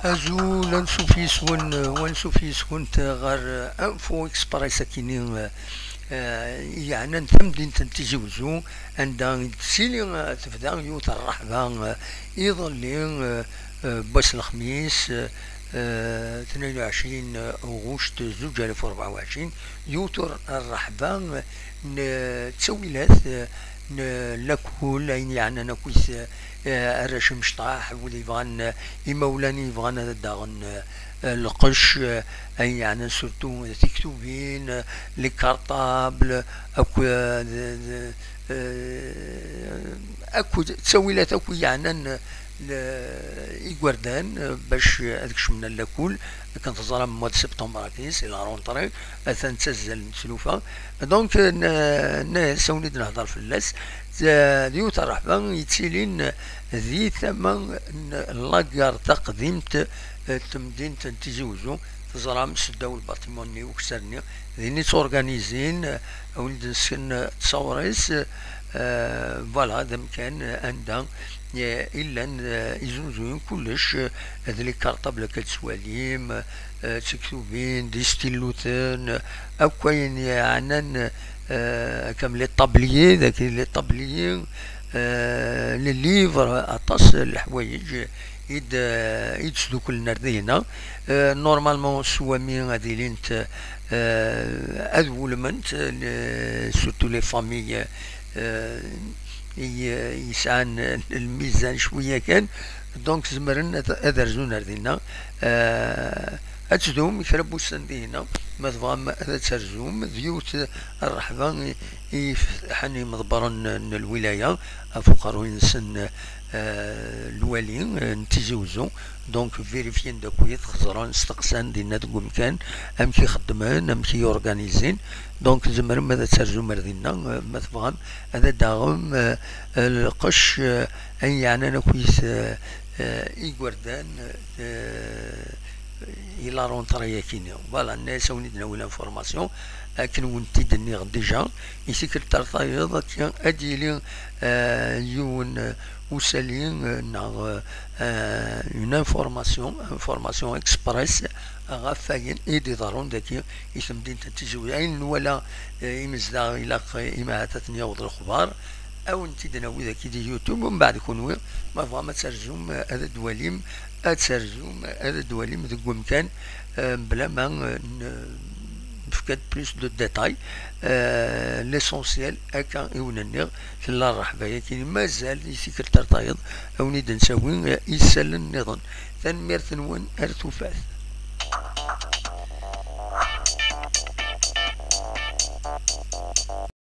أزول ونسوفيسون غير انفو اكسبريس كيني يعني نتمدين تنتجوزو عندها تسيلي تفدا يوت الرحبة يظلين باش الخميس 22 أغسطس 2024 يوتر الرحبة تسويلات لكل يعني نكويس الرشم شطاح ولي يبغان يمولاني يبغان داغن القش اي يعني سورتو تكتوبين لي كارطابل اكو تسويلات اكو يعني إيجواردان باش هذاك شمنا لاكول كانت ظلام مود سبتمبر كيس الى رونطري اثن تسزل سلوفا دونك سوني نهضر في اللاس ديوت الرحبة يتسيلين ذي ثمن لاكار تقديمت تمدين تنتزوزو تزرام سداو الباطيموني وكسرني ذيني تورغانيزين ولد نسكن تصوريس فوالا هذا مكان عندها إلا يزوزون كلش هذ لي كارطابل كتسواليم تكتوبين دي ستيلوتين أكوين يعني كم لي طابليي ذاك لي طابليي لي ليفر أطاس الحوايج يتسدو كل نردينا نورمالمون سوامي غادي لينت أذولمنت سورتو لي فامي يسعان الميزان شويه كان دونك زمرن ادرزون ردينا اتزدوم يفربو السندينا ما تبغى هذا ترزوم ديوت الرحبه حني مضبرن الولايه فقروا سن الوالي نتيزوزو دونك فيريفيين داكويت خزران استقسان دينا دكو مكان ام كي يخدمن ام كي يورغانيزين دونك زمر ماذا ترجو مردينا ما تبغى هذا داغم القش اي يعني انا كويس ايغوردان الى رونطريا كينيو فوالا الناس ونيدنا ولا انفورماسيون لكن ونتي دني ديجا يسكرتار طايض كان اديلي يون وسالين ناغ اون انفورماسيون اكسبريس غافاين ايدي ضرون داكي يتمدين تتجوين ولا يمزدا الى اما تتنيا وض الخبار او نتي دناوي داكي دي يوتيوب ومن بعد كون ما فما ترجم هذا دواليم اترجم هذا دواليم ذو مكان بلا ما نفقد بلوس دو ديتاي ليسونسيال هكا يونني في الله الرحبه كاين مازال يسكر ترطايض او نيد نساوي يسال النظام تنمير ثنون ارتفاث